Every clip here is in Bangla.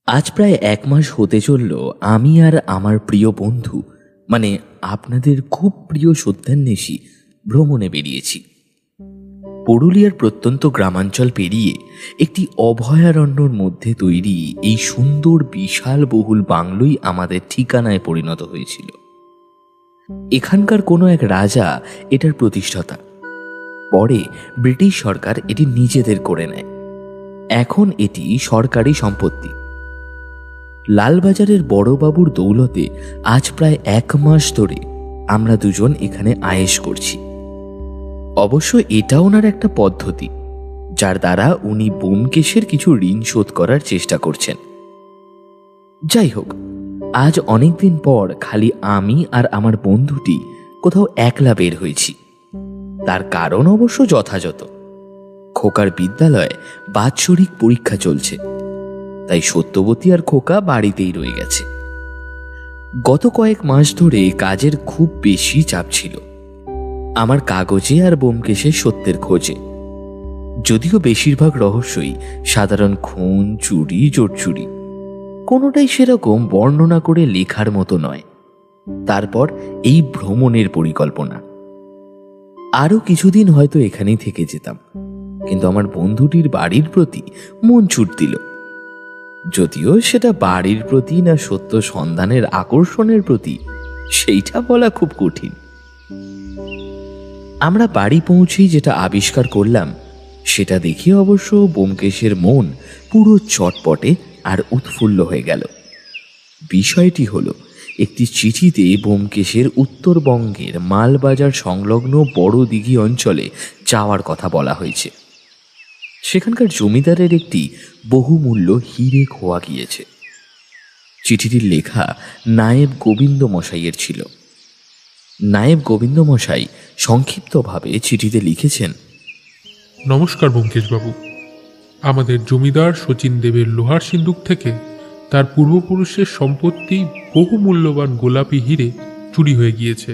আজ প্রায় ১ মাস হতে চলল আমি আর আমার প্রিয় বন্ধু মানে আপনাদের খুব প্রিয় সত্যান্বেষী ভ্রমণে বেরিয়েছি। পুরুলিয়ার প্রত্যন্ত গ্রামাঞ্চল পেরিয়ে একটি অভয়ারণ্যর মধ্যে তৈরি এই সুন্দর বিশাল বহুল বাংলোই আমাদের ঠিকানায় পরিণত হয়েছিল। এখানকার কোনো এক রাজা এটার প্রতিষ্ঠাতা। পরে ব্রিটিশ সরকার এটি নিজেদের করে নেয়। এখন এটি সরকারি সম্পত্তি। লালবাজারের বড়বাবুর দৌলতে আজ প্রায় ১ মাস ধরে আমরা দুজন এখানে আয়েশ করছি। অবশ্য এটা ওনার একটা পদ্ধতি, যার দ্বারা উনি ব্যোমকেশের কিছু ঋণ শোধ করার চেষ্টা করছেন। যাই হোক, আজ অনেকদিন পর খালি আমি আর আমার বন্ধুটি কোথাও একলা বের হয়েছি। তার কারণ অবশ্য যথাযথ। খোকার বিদ্যালয়ে বাৎসরিক পরীক্ষা চলছে, তাই সত্যবতী আর খোকা বাড়িতেই রয়ে গেছে। গত কয়েক মাস ধরে কাজের খুব বেশি চাপ ছিল আমার কাগজে আর ব্যোমকেশের সত্যের খোঁজে। যদিও বেশিরভাগ রহস্যই সাধারণ খুন, চুরি, জোটচুরি, কোনোটাই সেরকম বর্ণনা করে লেখার মতো নয়। তারপর এই ভ্রমণের পরিকল্পনা। আরও কিছুদিন হয়তো এখানেই থেকে যেতাম, কিন্তু আমার বন্ধুটির বাড়ির প্রতি মন ছুট দিল। যদিও সেটা বাড়ির প্রতি না সত্য সন্ধানের আকর্ষণের প্রতি, সেইটা বলা খুব কঠিন। আমরা বাড়ি পৌঁছেই যেটা আবিষ্কার করলাম সেটা দেখে অবশ্য ব্যোমকেশের মন পুরো চটপটে আর উৎফুল্ল হয়ে গেল। বিষয়টি হলো, একটি চিঠিতে ব্যোমকেশের উত্তরবঙ্গের মালবাজার সংলগ্ন বড় দিঘি অঞ্চলে যাওয়ার কথা বলা হয়েছে। সেখানকার জমিদারের একটি বহুমূল্য হিরে খোয়া গিয়েছে। চিঠিটির লেখা নায়েব গোবিন্দ মশাইয়ের ছিল। নায়েব গোবিন্দ মশাই সংক্ষিপ্তভাবে চিঠিতে লিখেছেন, নমস্কার ব্যোমকেশবাবু, আমাদের জমিদার শচীন দেবের লোহার সিন্দুক থেকে তার পূর্বপুরুষের সম্পত্তি বহু মূল্যবান গোলাপি হিরে চুরি হয়ে গিয়েছে।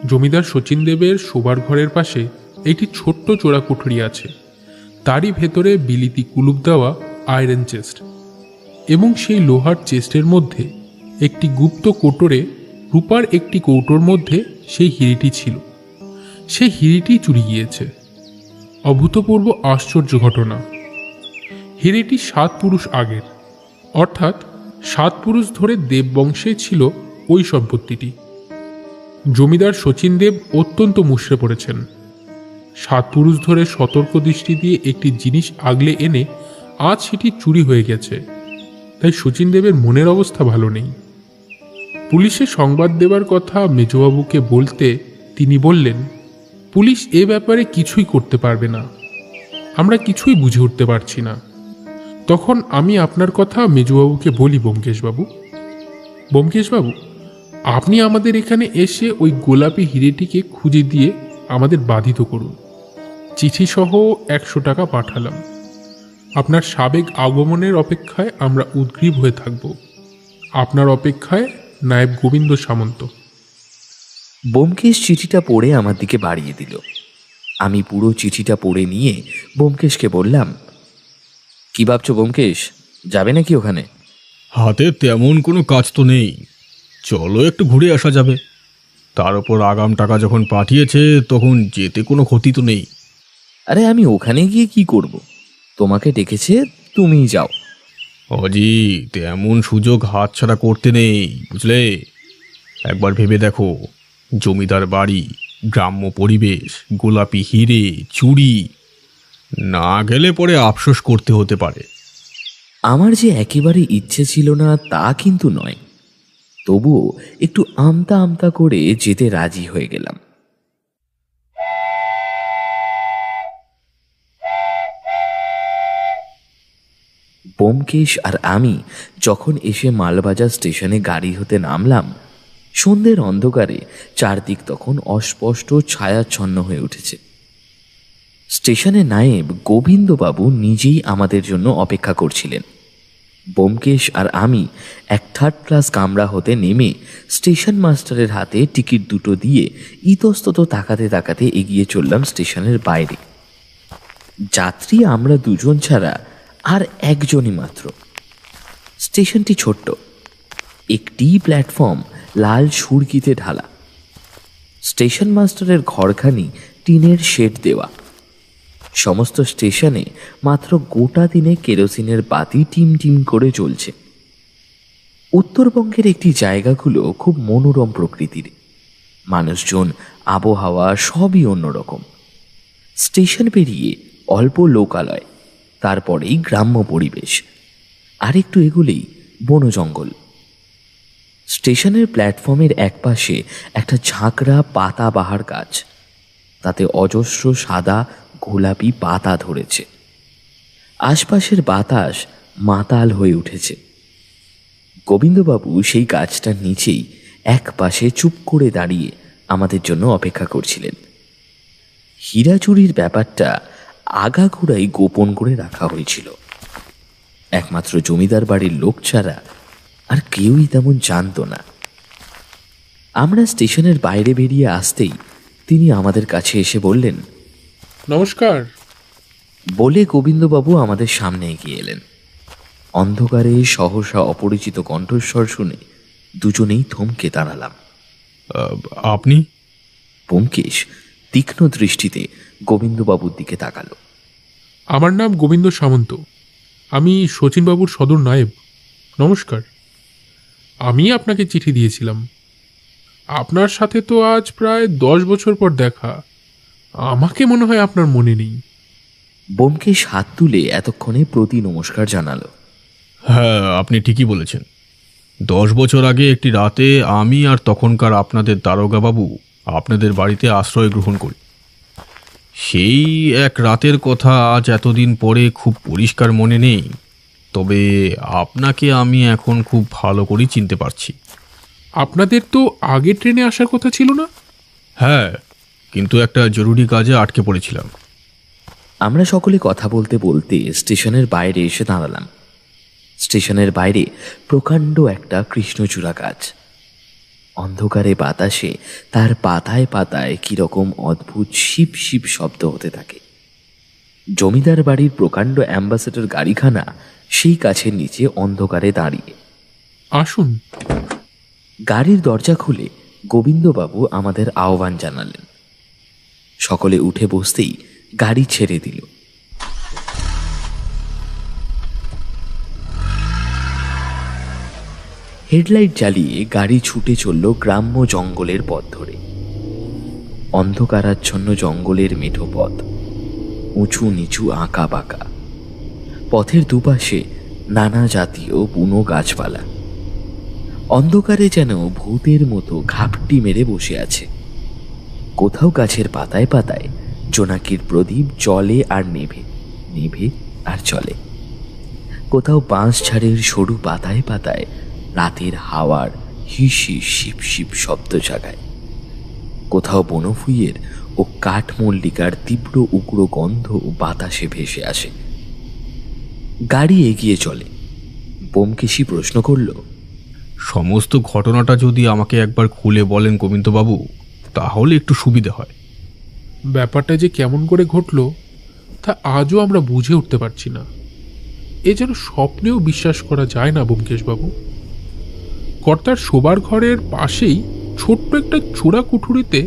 জমিদার শচীন দেবের শোবার ঘরের পাশে একটি ছোট্ট চোরা কুঠরি আছে, তারই ভেতরে বিলিতি কুলুপ দেওয়া আয়রন চেস্ট, এবং সেই লোহার চেস্টের মধ্যে একটি গুপ্ত কোটরে রূপার একটি কৌটোর মধ্যে সেই হিরেটি ছিল। সেই হিরেটি চুরি গিয়েছে। অভূতপূর্ব আশ্চর্য ঘটনা। হিরেটি ৭ পুরুষ আগের, অর্থাৎ ৭ পুরুষ ধরে দেববংশে ছিল ওই সম্পত্তিটি। জমিদার শচীন দেব অত্যন্ত মুষড়ে পড়েছেন। ৭ পুরুষ ধরে সতর্ক দৃষ্টি দিয়ে একটি জিনিস আগলে এনে আজ সেটি চুরি হয়ে গেছে, তাই শচীন দেবের মনের অবস্থা ভালো নেই। পুলিশে সংবাদ দেবার কথা মেজবাবুকে বলতে তিনি বললেন, পুলিশ এ ব্যাপারে কিছুই করতে পারবে না, আমরা কিছুই বুঝে উঠতে পারছি না। তখন আমি আপনার কথা মেজবাবুকে বলি, ব্যোমকেশবাবু, আপনি আমাদের এখানে এসে ওই গোলাপি হিরেটিকে খুঁজে দিয়ে আমাদের বাধিত করুন। চিঠিসহ ১০০ টাকা পাঠালাম। আপনার সাবেক আগমনের অপেক্ষায় আমরা উদ্গ্রীব হয়ে থাকব। আপনার অপেক্ষায় নায়েব গোবিন্দ সামন্ত। ব্যোমকেশ চিঠিটা পড়ে আমার দিকে বাড়িয়ে দিল। আমি পুরো চিঠিটা পড়ে নিয়ে ব্যোমকেশকে বললাম, কি ভাবছো ব্যোমকেশ, যাবে নাকি ওখানে? হাতে তেমন কোনো কাজ তো নেই, চলো একটু ঘুরে আসা যাবে। তার উপর আগাম টাকা যখন পাঠিয়েছে তখন যেতে কোনো ক্ষতি তো নেই। আরে আমি ওখানে গিয়ে কি করব? তোমাকে ডেকেছে, তুমিই যাও। অজি, তেমন সুযোগ হাতছাড়া করতে নেই, বুঝলে? একবার ভেবে দেখো, জমিদার বাড়ি, গ্রাম্য পরিবেশ, গোলাপি হিরে, চুরি, না গেলে পরে আফসোস করতে হতে পারে। আমার যে একেবারে ইচ্ছে ছিল না তা কিন্তু নয়, তবুও একটু আমতা আমতা করে যেতে রাজি হয়ে গেলাম। ব্যোমকেশ আর আমি যখন এসে মালবাজার স্টেশনে গাড়ি হতে নামলাম, সন্ধ্যের অন্ধকারে চারদিক তখন অস্পষ্ট ছায়াচ্ছন্ন হয়ে উঠেছে। স্টেশনে নায়েব গোবিন্দবাবু নিজেই আমাদের জন্য অপেক্ষা করছিলেন। ব্যোমকেশ আর আমি এক 3rd ক্লাস কামরা হতে নেমে স্টেশন মাস্টারের হাতে টিকিট দুটো দিয়ে ইতস্তত তাকাতে তাকাতে এগিয়ে চললাম স্টেশনের বাইরে। যাত্রী আমরা দুজন ছাড়া আর একজনই মাত্র। স্টেশনটি ছোট্ট, একটি প্ল্যাটফর্ম লাল সুরকিতে ঢালা। স্টেশন মাস্টারের ঘরখানি টিনের শেড দেওয়া। সমস্ত স্টেশনে মাত্র গোটা দিনে কেরোসিনের বাতি টিম টিম করে জ্বলছে। উত্তরবঙ্গের একটি জায়গাগুলো খুব মনোরম প্রকৃতির, মানুষজন, আবহাওয়া সবই অন্যরকম। স্টেশন পেরিয়ে অল্প লোকালয়, তারপরেই গ্রাম্য পরিবেশ, আর একটু এগুলেই বন জঙ্গল। স্টেশনের প্ল্যাটফর্মের একপাশে একটা ঝাঁকড়া পাতাবাহার গাছ, তাতে অজস্র সাদা গোলাপি পাতা ধরেছে। আশপাশের বাতাস মাতাল হয়ে উঠেছে। গোবিন্দবাবু সেই গাছটার নিচেই এক পাশে চুপ করে দাঁড়িয়ে আমাদের জন্য অপেক্ষা করছিলেন। হীরা চুরির ব্যাপারটা আগাগোড়াই গোপন করে রাখা হয়েছিল। একমাত্র জমিদার বাড়ির লোক ছাড়া আর কেউই তেমন জানত না। আমরা স্টেশনের বাইরে বেরিয়ে আসতেই তিনি আমাদের কাছে এসে বললেন, নমস্কার। বলে গোবিন্দবাবু আমাদের সামনে এগিয়ে এলেন। অন্ধকারে সহসা অপরিচিত কণ্ঠস্বর শুনে দুজনেই থমকে দাঁড়ালাম। আপনি? ব্যোমকেশ তীক্ষ্ণ দৃষ্টিতে গোবিন্দবাবুর দিকে তাকালো। আমার নাম গোবিন্দ সামন্ত, আমি শচীনবাবুর সদর নায়েব। নমস্কার। আমি আপনাকে চিঠি দিয়েছিলাম। আপনার সাথে তো আজ প্রায় 10 বছর পর দেখা। আমাকে মনে হয় আপনার মনে নেই। ব্যোমকেশ হাত তুলে এতক্ষণে প্রতি নমস্কার জানালো। হ্যাঁ, আপনি ঠিকই বলেছেন। 10 বছর আগে একটি রাতে আমি আর তখনকার আপনাদের দারোগা বাবু আপনাদের বাড়িতে আশ্রয় গ্রহণ করি। সেই এক রাতের কথা আজ এতদিন পরে খুব পরিষ্কার মনে নেই, তবে আপনাকে আমি এখন খুব ভালো করেই চিনতে পারছি। আপনাদের তো আগে ট্রেনে আসার কথা ছিল না? হ্যাঁ, কিন্তু একটা জরুরি কাজে আটকে পড়েছিলাম। আমরা সকলে কথা বলতে বলতে স্টেশনের বাইরে এসে দাঁড়ালাম। স্টেশনের বাইরে প্রকাণ্ড একটা কৃষ্ণচূড়া গাছ। অন্ধকারে বাতাসে তার পাতায় পাতায় কিরকম অদ্ভুত শিপ শিপ শব্দ হতে থাকে। জমিদার বাড়ির প্রকাণ্ড অ্যাম্বাসেডর গাড়িখানা সেই গাছের নিচে অন্ধকারে দাঁড়িয়ে। আসুন। গাড়ির দরজা খুলে গোবিন্দবাবু আমাদের আহ্বান জানালেন। সকলে উঠে বসতেই গাড়ি ছেড়ে দিল। হেডলাইট জ্বালিয়ে গাড়ি ছুটে চলল গ্রাম্য জঙ্গলের পথ ধরে। অন্ধকারাচ্ছন্ন জঙ্গলের মেঠো পথ, উঁচু নিচু আঁকা বাঁকা। পথের দুপাশে নানা জাতীয় বুনো গাছপালা। অন্ধকারে যেন ভূতের মতো ঘাপটি মেরে বসে আছে। কোথাও গাছের পাতায় পাতায় জোনাকির প্রদীপ জ্বলে আর নেভে, নেভে আর চলে। কোথাও বাঁশ ঝাড়ের সরু পাতায় পাতায় রাতের হাওয়ার হিস হিস শিপ শিপ শব্দ জাগায়। কোথাও বনফুইয়ের ও কাঠমল্লিকার তীব্র উগ্র গন্ধ বাতাসে ভেসে আসে। গাড়ি এগিয়ে চলে। ব্যোমকেশী প্রশ্ন করল, সমস্ত ঘটনাটা যদি আমাকে একবার খুলে বলেন গোবিন্দবাবু, তাহলে একটু সুবিধে হয়। ব্যাপারটা যে কেমন করে ঘটল তা আজও আমরা বুঝে উঠতে পারছি না। এ যেন স্বপ্নেও বিশ্বাস করা যায় না ব্যোমকেশবাবু। কর্তার শোবার ঘরের পাশেই ছোট্ট একটা চূড়া কুঠুরিতে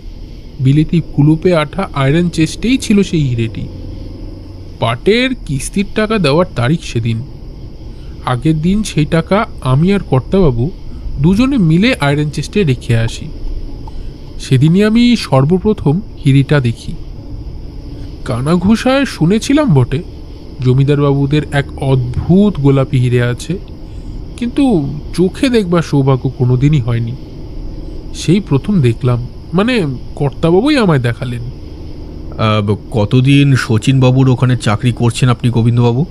বিলেতি কুলুপে আঠা আয়রন চেস্টেই ছিল সেই হিরেটি। পাটের কিস্তির টাকা দেওয়ার তারিখ সেদিন। আগের দিন সেই টাকা আমি আর কর্তাবাবু দুজনে মিলে আয়রন চেস্টে রেখে আসি। সেদিনই আমি সর্বপ্রথম হিরিটা দেখি। কানাঘুষায় শুনেছিলাম বটে জমিদারবাবুদের এক অদ্ভুত গোলাপি হিরে আছে, কিন্তু চোখে দেখবার সৌভাগ্য কোনোদিনই হয়নি। সেই প্রথম দেখলাম, মানে কর্তাবাবুই আমায় দেখালেন। কতদিন শচীনবাবুর ওখানে চাকরি করছেন আপনি গোবিন্দবাবু?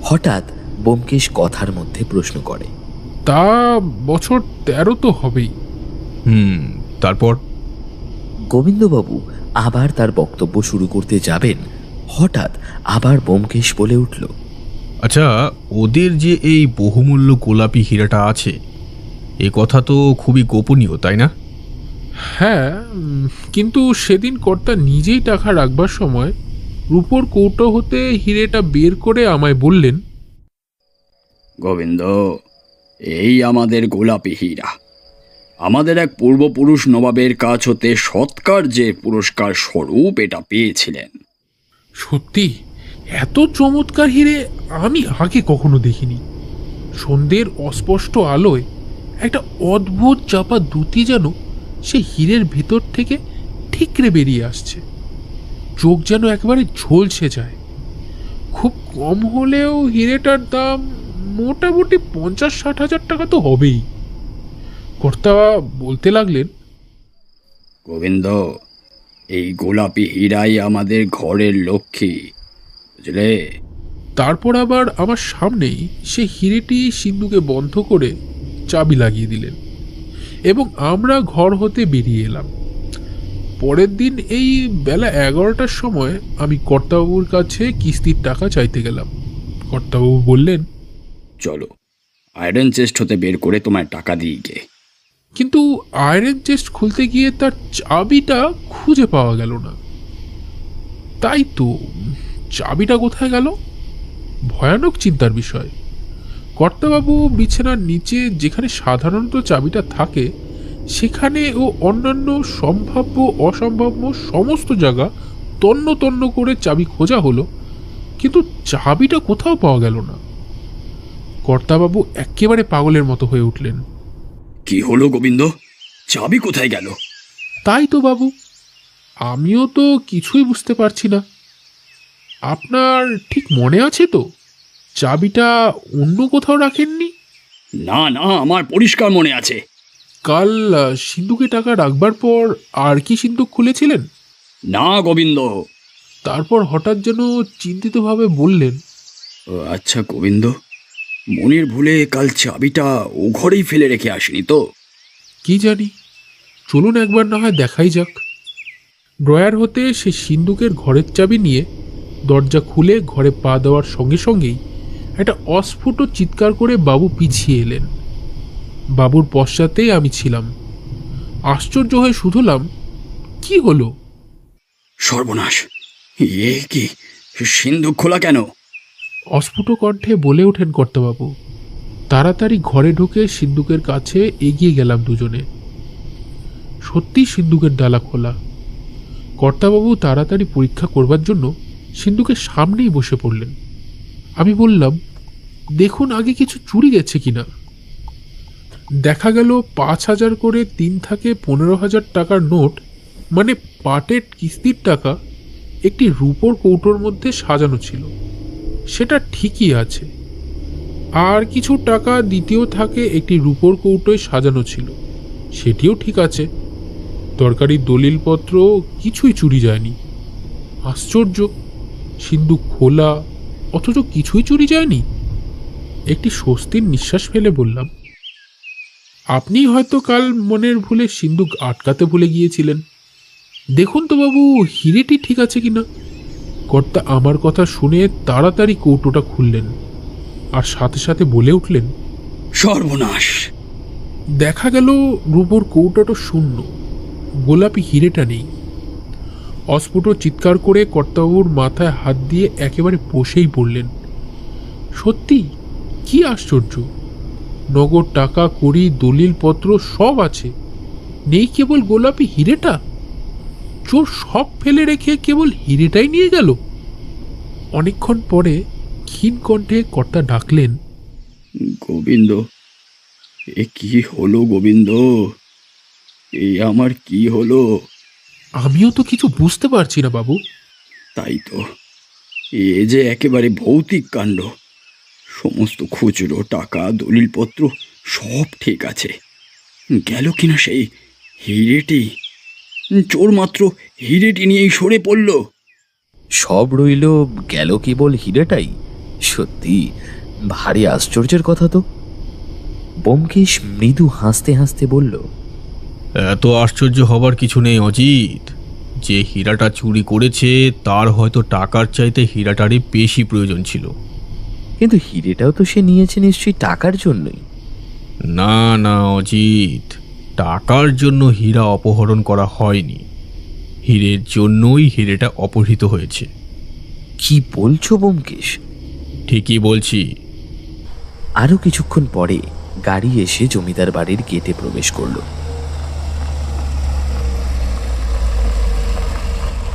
হঠাৎ ব্যোমকেশ কথার মধ্যে প্রশ্ন করে। তা বছর 13 তো হবেই। তারপর? গোবিন্দবাবু আবার তার বক্তব্য শুরু করতে যাবেন, হঠাৎ আবার ব্যোমকেশ বলে উঠল, আচ্ছা, ওদের যে এই বহুমূল্য গোলাপি হীরাটা আছে, এ কথা তো খুবই গোপনীয়, তাই না? হ্যাঁ, কিন্তু সেদিন কর্তা নিজেই টাকা রাখবার সময় রূপোর কৌটো হতে হিরেটা বের করে আমায় বললেন, গোবিন্দ, এই আমাদের গোলাপি হীরা। আমাদের এক পূর্বপুরুষ নবাবের কাছ হতে সৎকার যে পুরস্কার স্বরূপ এটা পেয়েছিলেন। সত্যি এত চমৎকার হিরে আমি আগে কখনো দেখিনি। সন্ধ্যের অস্পষ্ট আলোয় একটা অদ্ভুত চাপা দ্যুতি যেন সে হীরের ভেতর থেকে ঠিকরে বেরিয়ে আসছে। চোখ যেন একেবারে ঝলসে যায়। খুব কম হলেও হিরেটার দাম মোটামুটি 50-60 হাজার টাকা তো হবেই। কর্তা বলতে লাগলেন, গোবিন্দ, এই গোলাপি হীরাই আমাদের ঘরের লক্ষ্মী, বুঝলে? তারপর আবার আমার সামনেই সে হিরেটি সিন্ধুকে বন্ধ করে চাবি লাগিয়ে দিলেন এবং আমরা ঘর হতে বেরিয়ে এলাম। পরের দিন এই বেলা 11টার সময় আমি কর্তাবাবুর কাছে কিস্তির টাকা চাইতে গেলাম। কর্তাবাবু বললেন, চলো আয়রন চেস্ট হতে বের করে তোমায় টাকা দিয়ে গে। কিন্তু আয়রন চেস্ট খুলতে গিয়ে তার চাবিটা খুঁজে পাওয়া গেল না। তাই তো, চাবিটা কোথায় গেল? ভয়ানক চিন্তার বিষয়। কর্তাবাবু বিছানার নিচে যেখানে সাধারণত চাবিটা থাকে সেখানে ও অন্যান্য সম্ভাব্য অসম্ভাব্য সমস্ত জায়গা তন্ন তন্ন করে চাবি খোঁজা হলো, কিন্তু চাবিটা কোথাও পাওয়া গেল না। কর্তাবাবু একেবারে পাগলের মতো হয়ে উঠলেন। কি হলো গোবিন্দ, চাবি কোথায় গেল? তাই তো বাবু, আমিও তো কিছুই বুঝতে পারছি না। আপনার ঠিক মনে আছে তো চাবিটা অন্য কোথাও রাখেননি? না না, আমার পরিষ্কার মনে আছে। কাল সিন্ধুকে টাকা রাখবার পর আর কি সিন্ধুক খুলেছিলেন? না গোবিন্দ। তারপর হঠাৎ যেন চিন্তিতভাবে বললেন, আচ্ছা গোবিন্দ, মনের ভুলে কাল চাবিটা ও ঘরেই ফেলে রেখে আসিনি তো? কি জানি, চলুন একবার না হয় দেখাই যাক। ড্রয়ার হতে সে সিন্ধুকের ঘরের চাবি নিয়ে দরজা খুলে ঘরে পা দেওয়ার সঙ্গে সঙ্গেই একটা অস্ফুট চিৎকার করে বাবু পিছিয়ে এলেন। বাবুর পশ্চাতেই আমি ছিলাম। আশ্চর্য হয়ে শুধলাম, কি হলো? সর্বনাশ, এ কি, সিন্ধুক খোলা কেন? অস্ফুট কণ্ঠে বলে ওঠেন কর্তাবাবু। তাড়াতাড়ি ঘরে ঢুকে সিন্ধুকের কাছে এগিয়ে গেলাম দুজনে। সত্যি সিন্ধুকের ডালা খোলা। কর্তাবাবু তাড়াতাড়ি পরীক্ষা করবার জন্য সিন্ধুকের সামনেই বসে পড়লেন। আমি বললাম, দেখুন আগে কিছু চুরি গেছে কিনা। দেখা গেল 5,000 করে 3 থাকে 15,000 টাকার নোট, মানে পাটের কিস্তির টাকা একটি রূপোর কৌটোর মধ্যে সাজানো ছিল, সেটা ঠিকই আছে। আর কিছু টাকা দ্বিতীয় থাকে একটি রূপোর কৌটোয় সাজানো ছিল, সেটিও ঠিক আছে। দরকারি দলিলপত্র কিছুই চুরি যায়নি। আশ্চর্য, সিন্ধুক খোলা অথচ কিছুই চুরি যায়নি। একটি স্বস্তির নিঃশ্বাস ফেলে বললাম, আপনি হয়তো কাল মনের ভুলে সিন্ধুক আটকাতে ভুলে গিয়েছিলেন। দেখুন তো বাবু, হিরেটি ঠিক আছে কিনা। কর্তা আমার কথা শুনে তাড়াতাড়ি কৌটোটা খুললেন আর সাথে সাথে বলে উঠলেন, সর্বনাশ! দেখা গেল রূপোর কৌটোটা শূন্য, গোলাপি হিরেটা নেই। অস্ফুট চিৎকার করে কর্তাবাবুর মাথায় হাত দিয়ে একেবারে বসেই পড়লেন। সত্যি, কি আশ্চর্য! নগদ টাকা কড়ি দলিলপত্র সব আছে, নেই কেবল গোলাপি হিরেটা। চোর সব ফেলে রেখে কেবল হিরেটাই নিয়ে গেল। অনেকক্ষণ পরে ক্ষীণ কণ্ঠে কর্তা ডাকলেন, গোবিন্দ, এ কি হলো গোবিন্দ? এই আমার কি হলো? আমিও তো কিছু বুঝতে পারছি না বাবু। তাই তো, এ যে একেবারে ভৌতিক কাণ্ড। সমস্ত খুচরো টাকা দলিলপত্র সব ঠিক আছে, গেল কিনা সেই হিরেটি? চোর মাত্র হিরেটি নিয়েই সরে পড়ল। সব রইল, গেল কেবল হিরেটাই। সত্যি ভারী আশ্চর্যের কথা তো। ব্যোমকেশ মৃদু হাসতে হাসতে বলল, এত আশ্চর্য হবার কিছু নেই অজিত। যে হীরাটা চুরি করেছে তার হয়তো টাকার চাইতে হীরাটারই বেশি প্রয়োজন ছিল। কিন্তু হিরেটাও তো সে নিয়েছে নিশ্চয়ই টাকার জন্যই। না না অজিত, টাকার জন্য হীরা অপহরণ করা হয়নি, হীরের জন্যই হীরেটা অপহৃত হয়েছে। কি বলছো ব্যোমকেশ? ঠিকই বলছি। আরও কিছুক্ষণ পরে গাড়ি এসে জমিদার বাড়ির গেটে প্রবেশ করল।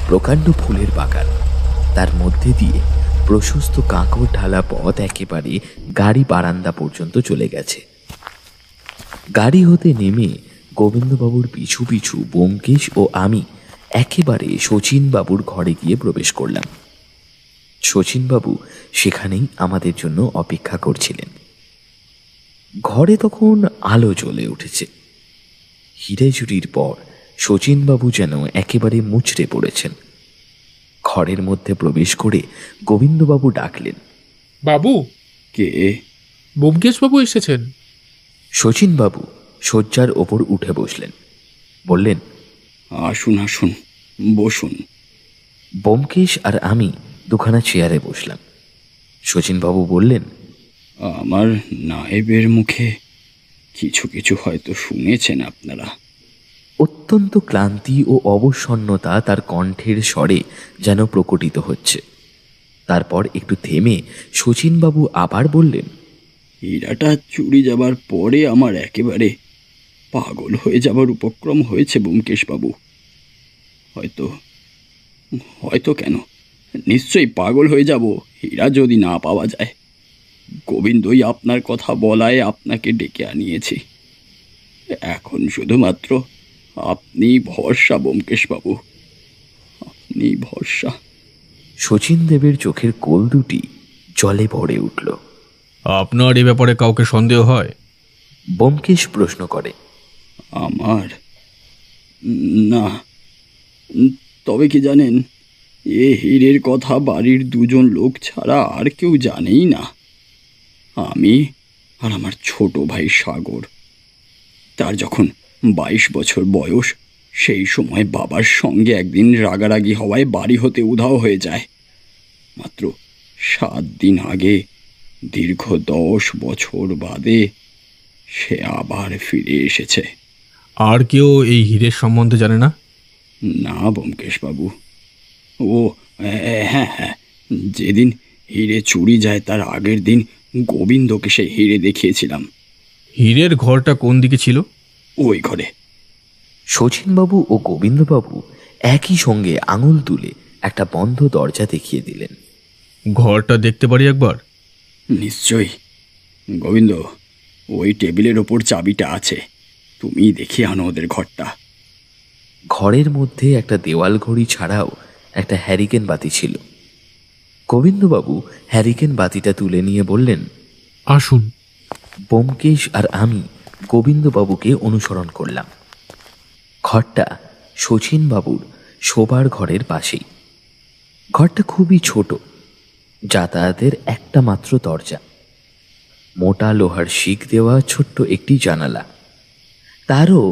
প্রকাণ্ড ফুলের বাগান, তার মধ্যে দিয়ে প্রশস্ত কাঁকর ঢালা পথ একেবারে গাড়ি বারান্দা পর্যন্ত চলে গেছে। গাড়ি হতে নেমে গোবিন্দবাবুর পিছু পিছু ব্যোমকেশ ও আমি একেবারে শচীনবাবুর ঘরে গিয়ে প্রবেশ করলাম। শচীনবাবু সেখানেই আমাদের জন্য অপেক্ষা করছিলেন। ঘরে তখন আলো জ্বলে উঠেছে। হিরে চুরির পর শচীনবাবু যেন একেবারে মুচড়ে পড়েছেন। ঘরের মধ্যে প্রবেশ করে গোবিন্দবাবু ডাকলেন, বাবু, কে? ব্যোমকেশবাবু এসেছেন। শচীনবাবু শয্যার ওপর উঠে বসলেন, বললেন, আসুন আসুন, বসুন। ব্যোমকেশ আর আমি দুখানা চেয়ারে বসলাম। শচীনবাবু বললেন, আমার নায়েবের মুখে কিছু কিছু হয়তো শুনেছেন আপনারা। অত্যন্ত ক্লান্তি ও অবসন্নতা তার কণ্ঠের স্বরে যেন প্রকটিত হচ্ছে। তারপর একটু থেমে শচীনবাবু আবার বললেন, হীরাটা চুরি যাবার পরে আমার একেবারে পাগল হয়ে যাবার উপক্রম হয়েছে ব্যোমকেশবাবু। হয়তো হয়তো কেন, নিশ্চয়ই পাগল হয়ে যাব হীরা যদি না পাওয়া যায়। গোবিন্দই আপনার কথা বলায় আপনাকে ডেকে আনিয়েছি। এখন শুধুমাত্র আপনি ভরসা ব্যোমকেশবাবু, আপনি ভরসা। শচীনদেবের চোখের কোল দুটি জলে ভরে উঠল। আপনার এ ব্যাপারে কাউকে সন্দেহ হয়? ব্যোমকেশ প্রশ্ন করে। আমার না, তবে কি জানেন, এ হীরের কথা বাড়ির দুজন লোক ছাড়া আর কেউ জানেই না। আমি আর আমার ছোট ভাই সাগর। তার যখন 22 বছর বয়স, সেই সময় বাবার সঙ্গে একদিন রাগারাগি হওয়ায় বাড়ি হতে উধাও হয়ে যায়। মাত্র 7 দিন আগে, দীর্ঘ 10 বছর বাদে সে আবার ফিরে এসেছে। আর কেউ এই হীরের সম্বন্ধে জানে না? না ব্যোমকেশবাবু। ও হ্যাঁ হ্যাঁ, যেদিন হিরে চুরি যায় তার আগের দিন গোবিন্দকে সেই হিরে দেখিয়েছিলাম। হীরের ঘরটা কোন দিকে ছিল? ওই ঘরে। শচীনবাবু ও গোবিন্দবাবু একই সঙ্গে আঙুল তুলে একটা বন্ধ দরজা দেখিয়ে দিলেন। ঘরটা দেখতে পারি একবার? নিশ্চয়ই। গোবিন্দ, ওই টেবিলের ওপর চাবিটা আছে, তুমি দেখিয়ে আনো ওদের ঘরটা। ঘরের মধ্যে একটা দেওয়াল ঘড়ি ছাড়াও একটা হ্যারিকেন বাতি ছিল। গোবিন্দবাবু হ্যারিকেন বাতিটা তুলে নিয়ে বললেন, আসুন। ব্যোমকেশ আর আমি গোবিন্দবাবুকে অনুসরণ করলাম। ঘরটা শচীনবাবুর শোবার ঘরের পাশেই। ঘরটা খুবই ছোট, যাতায়াতের একটা মাত্র দরজা, মোটা লোহার শিক দেওয়া ছোট্ট একটি জানালা, তারও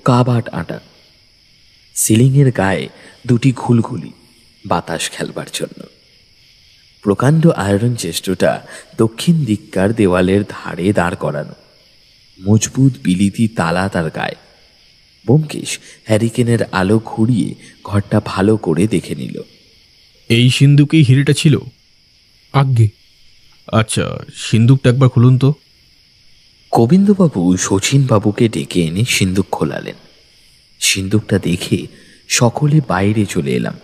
কাবাট আঁটা। সিলিংয়ের গায়ে দুটি ঘুলঘুলি, বাতাস খেলবার জন্য। প্রকাণ্ড আয়রন চেষ্টটা দক্ষিণ দিককার দেওয়ালের ধারে দাঁড় করানো, মজবুত বিলিতি তালা তার গায়ে। ব্যোমকেশ হ্যারিকেনের আলো ঘুরিয়ে ঘরটা ভালো করে দেখে নিল। এই সিন্দুকেই হীরেটা ছিল? আজ্ঞে। আচ্ছা, সিন্দুকটা একবার খুলুন তো। গোবিন্দবাবু শচীনবাবুকে ডেকে এনে সিন্দুক খোলালেন। সিন্দুকটা দেখে সকলে বাইরে চলে এলাম।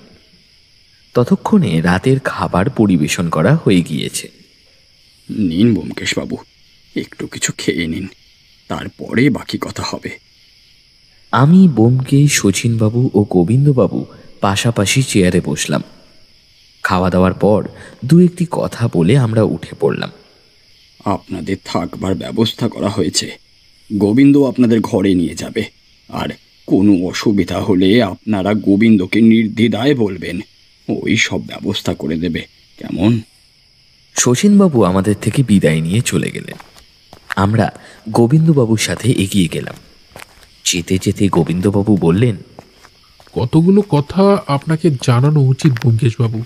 ততক্ষণে রাতের খাবার পরিবেশন করা হয়ে গিয়েছে। নিন ব্যোমকেশবাবু, একটু কিছু খেয়ে নিন, তারপরে বাকি কথা হবে। আমি, ব্যোমকেশ, শচীনবাবু ও গোবিন্দবাবু পাশাপাশি চেয়ারে বসলাম। খাওয়া দাওয়ার পর দু একটি কথা বলে আমরা উঠে পড়লাম। আপনাদের থাকবার ব্যবস্থা করা হয়েছে। গোবিন্দ আপনাদের ঘরে নিয়ে যাবে, আর কোনো অসুবিধা হলে আপনারা গোবিন্দকে নির্দ্বিধায় বলবেন, ওই সব ব্যবস্থা করে দেবে, কেমন? শচীনবাবু আমাদের থেকে বিদায় নিয়ে চলে গেলেন। আমরা গোবিন্দবাবুর সাথে এগিয়ে গেলাম। যেতে যেতে গোবিন্দবাবু বললেন, কতগুলো কথা আপনাকে জানানো উচিত ব্যোমকেশবাবু।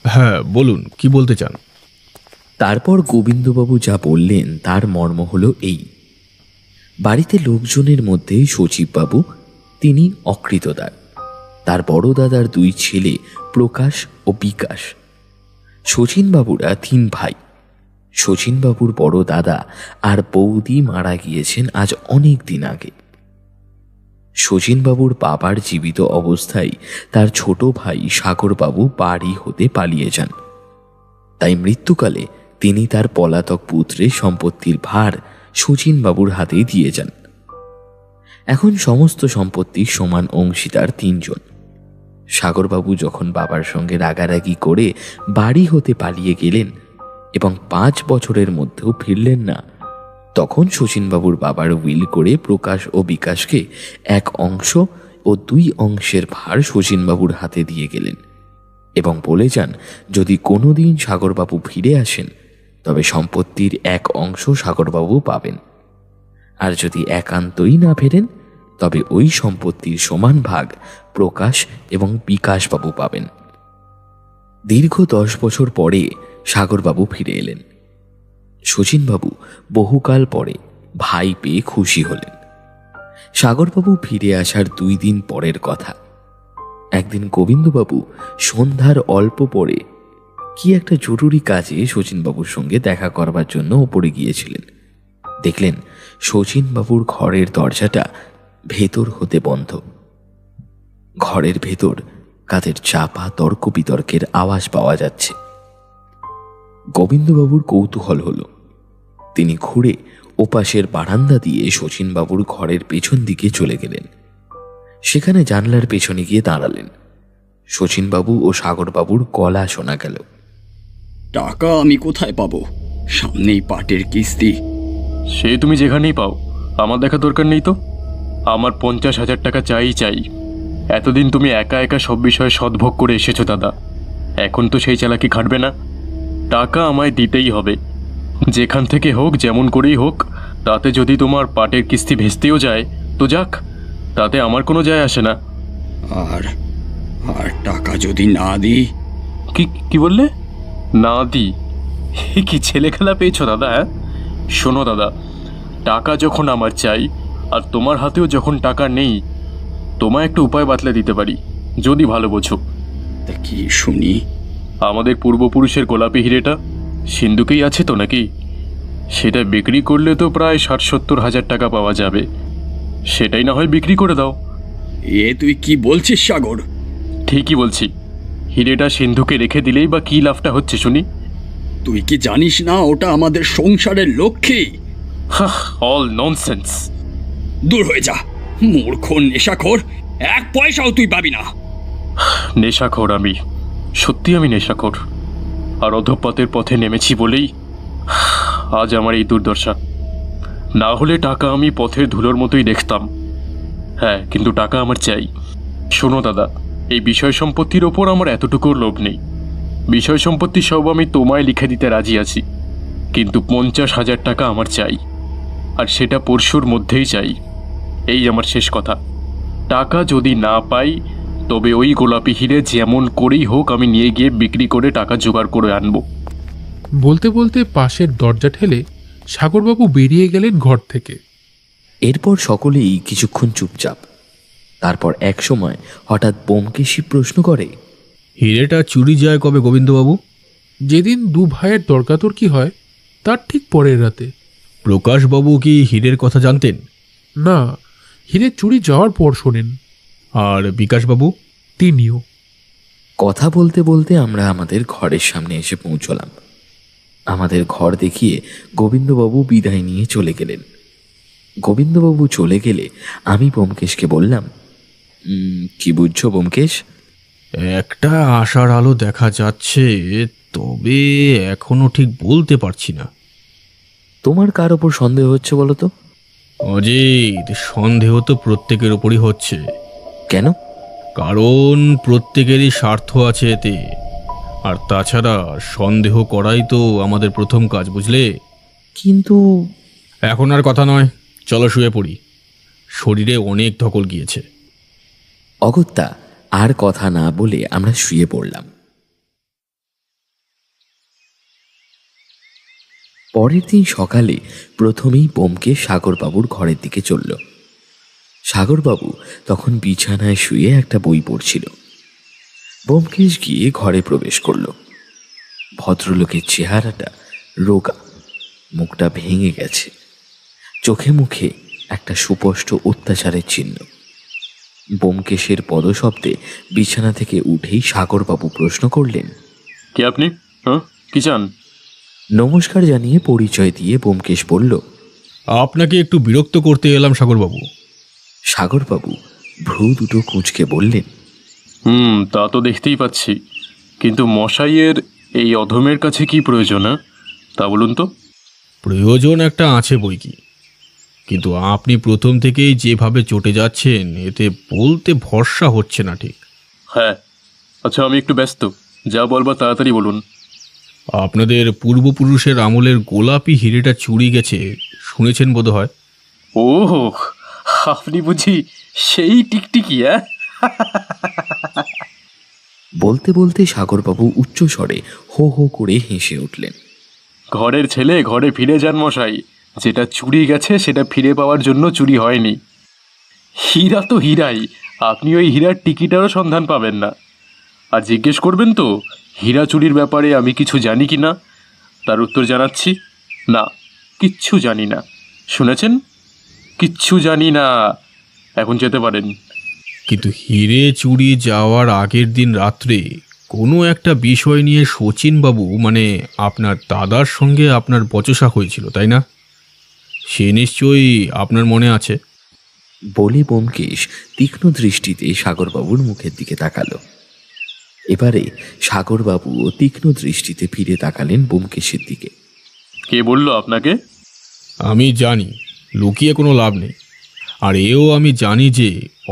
হ্যাঁ, বলুন, কি বলতে চান? তারপর গোবিন্দবাবু যা বললেন তার মর্ম হলো এই। বাড়িতে লোকজনের মধ্যে সচিববাবু, তিনি অকৃতদার, তার বড় দাদার 2 ছেলে প্রকাশ ও বিকাশ। শচীনবাবুরা 3 ভাই, শচীনবাবুর বড় দাদা আর বৌদি মারা গিয়েছেন আজ অনেক দিন আগে। শচীনবাবুর বাবার জীবিত অবস্থায় তার ছোট ভাই সাগরবাবু বাড়ি হতে পালিয়ে যান। তাই মৃত্যুকালে তিনি তার পলাতক পুত্রের সম্পত্তির ভার শচীনবাবুর হাতেই দিয়ে যান। এখন সমস্ত সম্পত্তির সমান অংশীদার তিনজন। সাগরবাবু যখন বাবার সঙ্গে রাগারাগি করে বাড়ি হতে পালিয়ে গেলেন এবং 5 বছরের মধ্যেও ফিরলেন না, তখন শচীনবাবুর বাবার উইল করে প্রকাশ ও বিকাশকে 1 অংশ ও 2 অংশের ভার শচীনবাবুর হাতে দিয়ে গেলেন এবং বলে যান যদি কোনোদিন সাগরবাবু ফিরে আসেন তবে সম্পত্তির 1 অংশ সাগরবাবু পাবেন, আর যদি একান্তই না ফেরেন তবে ওই সম্পত্তির সমান ভাগ প্রকাশ এবং বিকাশবাবু পাবেন। দীর্ঘ 10 বছর পরে সাগরবাবু ফিরে এলেন। শচীনবাবু বহুকাল পরে ভাই পেয়ে খুশি হলেন। সাগরবাবু ফিরে আসার 2 দিন পরের কথা। একদিন গোবিন্দবাবু সন্ধ্যার অল্প পরে কি একটা জরুরি কাজে শচীনবাবুর সঙ্গে দেখা করবার জন্য ওপরে গিয়েছিলেন। দেখলেন শচীনবাবুর ঘরের দরজাটা ভেতর হতে বন্ধ। ঘরের ভেতর কাদের চাপা তর্ক বিতর্কের আওয়াজ পাওয়া যাচ্ছে। গোবিন্দবাবুর কৌতূহল হল। তিনি ঘুরে ওপাশের বারান্দা দিয়ে শচীনবাবুর ঘরের পেছন দিকে চলে গেলেন। সেখানে জানলার পেছনে গিয়ে দাঁড়ালেন। শচীনবাবু ও সাগরবাবুর গলা শোনা গেল। টাকা আমি কোথায় পাবো? সামনেই পাটের কিস্তি। সে তুমি যেখানেই পাও, আমার দেখা দরকার নেই তো। আমার 50,000 টাকা চাই। এতদিন তুমি একা একা সব বিষয়ে সদ্ভোগ করে এসেছো দাদা, এখন তো সেই চালাকি খাটবে না। টাকা আমায় দিতেই হবে, যেখান থেকে হোক, যেমন করেই হোক। তাতে যদি তোমার পাটের কিস্তি ভেস্তেও যায় তো যাক, তাতে আমার কোনো যায় আসে না। আর আর টাকা যদি না দিই? কি বললে? না দিই? কি ছেলে খেলা পেয়েছো দাদা? হ্যাঁ, শোনো দাদা, টাকা যখন আমার চাই আর তোমার হাতেও যখন টাকা নেই, তোমায় একটা উপায় বাতলে দিতে পারি, যদি ভালো বোঝো। তা কি শুনি? আমাদের পূর্বপুরুষের গোলাপি হিরেটা সিন্ধুকেই আছে তো নাকি? সেটা বিক্রি করলে তো প্রায় 60-70 হাজার টাকা পাওয়া যাবে। সেটাই না হয় বিক্রি করে দাও। এ তুই কি বলছিস সাগর? ঠিকই বলছি। হিরেটা সিন্ধুকে রেখে দিলেই বা কি লাভটা হচ্ছে শুনি? তুই কি জানিস না ওটা আমাদের সংসারের লক্ষ্মী? All nonsense. দূর হয়ে যা মূর্খ নেশাখোর, 1 পয়সাও তুই পাবি না। নেশাখোর আমি, সত্যি আমি নেশাখোর। আর অধঃপতের পথে নেমেছি বলেই আজ আমার এই দুর্দশা। না হলে টাকা আমি পথের ধুলোর মতোই দেখতাম। হ্যাঁ, কিন্তু টাকা আমার চাই। শোনো দাদা, এই বিষয় সম্পত্তির ওপর আমার এতটুকুর লোভ নেই। বিষয় সম্পত্তি সব আমি তোমায় লিখে দিতে রাজি আছি, কিন্তু 50,000 টাকা আমার চাই, আর সেটা পরশুর মধ্যেই চাই। এই আমার শেষ কথা। টাকা যদি না পাই তবে ওই গোলাপি হিরে যেমন করেই হোক আমি নিয়ে গিয়ে বিক্রি করে টাকা জোগাড় করে আনবো। বলতে বলতে পাশের দরজা ঠেলে সাগরবাবু বেরিয়ে গেলেন ঘর থেকে। এরপর সকলেই কিছুক্ষণ চুপচাপ। তারপর এক সময় হঠাৎ ব্যোমকেশী প্রশ্ন করে, হিরেটা চুরি যায় কবে গোবিন্দবাবু? যেদিন 2 ভাইয়ের তর্কাতর্কি হয় তার ঠিক পরের রাতে। প্রকাশবাবু কি হীরের কথা জানতেন? না, হিরে চুরি যাওয়ার পর শোনেন। আর বিকাশবাবু? তিনিও। কথা বলতে বলতে আমরা আমাদের ঘরের সামনে এসে পৌঁছলাম। আমাদের ঘর দেখিয়ে গোবিন্দবাবু বিদায় নিয়ে চলে গেলেন। গোবিন্দবাবু চলে গেলে আমি ব্যোমকেশকে বললাম, কি বুঝছো ব্যোমকেশ? একটা আশার আলো দেখা যাচ্ছে, তবে এখনো ঠিক বলতে পারছি না। তোমার কার ওপর সন্দেহ হচ্ছে বলো তো? অজিত, সন্দেহ তো প্রত্যেকের ওপরই হচ্ছে। কেন? কারণ প্রত্যেকেরই স্বার্থ আছে এতে। আর তাছাড়া সন্দেহ করাই তো আমাদের প্রথম কাজ, বুঝলে? কিন্তু এখন আর কথা নয়, চলো শুয়ে পড়ি। শরীরে অনেক ধকল গিয়েছে। অগত্যা আর কথা না বলে আমরা শুয়ে পড়লাম। পরের দিন সকালে প্রথমেই ব্যোমকেশ সাগরবাবুর ঘরের দিকে চলল। সাগরবাবু তখন বিছানায় শুয়ে একটা বই পড়ছিল। ব্যোমকেশ গিয়ে ঘরে প্রবেশ করল। ভদ্রলোকের চেহারাটা রোগা, মুখটা ভেঙে গেছে, চোখে মুখে একটা সুস্পষ্ট অত্যাচারের চিহ্ন। ব্যোমকেশের পদশব্দে বিছানা থেকে উঠেই সাগরবাবু প্রশ্ন করলেন, কে আপনি? হ্যাঁ, কি চান? নমস্কার জানিয়ে পরিচয় দিয়ে ব্যোমকেশ বলল, আপনাকে একটু বিরক্ত করতে এলাম সাগরবাবু। সাগরবাবু ভ্রু দুটো কুঁচকে বললেন, তা তো দেখতেই পাচ্ছি, কিন্তু মশাইয়ের এই অধমের কাছে কি প্রয়োজন? তা বলুন তো। প্রয়োজন একটা আছে বই কি, কিন্তু আপনি প্রথম থেকেই যেভাবে চটে যাচ্ছেন এতে বলতে ভরসা হচ্ছে না ঠিক। হ্যাঁ, আচ্ছা আমি একটু ব্যস্ত, যা বলবার তাড়াতাড়ি বলুন। আপনাদের পূর্বপুরুষের আমলের গোলাপি হিরেটা চুরি গেছে শুনেছেন বোধহয়। ও, আপনি বুঝি সেই টিকটিকি? বলতে বলতে সাগরবাবু উচ্চস্বরে হো হো করে হেসে উঠলেন। ঘরের ছেলে ঘরে ফিরে যান মশাই, যেটা চুরি গেছে সেটা ফিরে পাওয়ার জন্য চুরি হয়নি। হীরা তো হীরাই, আপনি ওই হীরার টিকিটারও সন্ধান পাবেন না। আর জিজ্ঞেস করবেন তো হীরা চুরির ব্যাপারে আমি কিছু জানি কি না, তার উত্তর জানাচ্ছি, না, কিচ্ছু জানি না। শুনেছেন? কিচ্ছু জানি না। এখন যেতে পারেন। কিন্তু হিরে চুরি যাওয়ার আগের দিন রাত্রে কোনো একটা বিষয় নিয়ে শচীনবাবু মানে আপনার দাদার সঙ্গে আপনার বচসা হয়েছিল, তাই না? সে নিশ্চয়ই আপনার মনে আছে। বলে ব্যোমকেশ তীক্ষ্ণ দৃষ্টিতে সাগরবাবুর মুখের দিকে তাকালো। এবারে সাগরবাবুও তীক্ষ্ণ দৃষ্টিতে ফিরে তাকালেন ব্যোমকেশের দিকে। কে বলল আপনাকে? আমি জানি, লুকিয়ে কোনো লাভ নেই। আর এও আমি জানি যে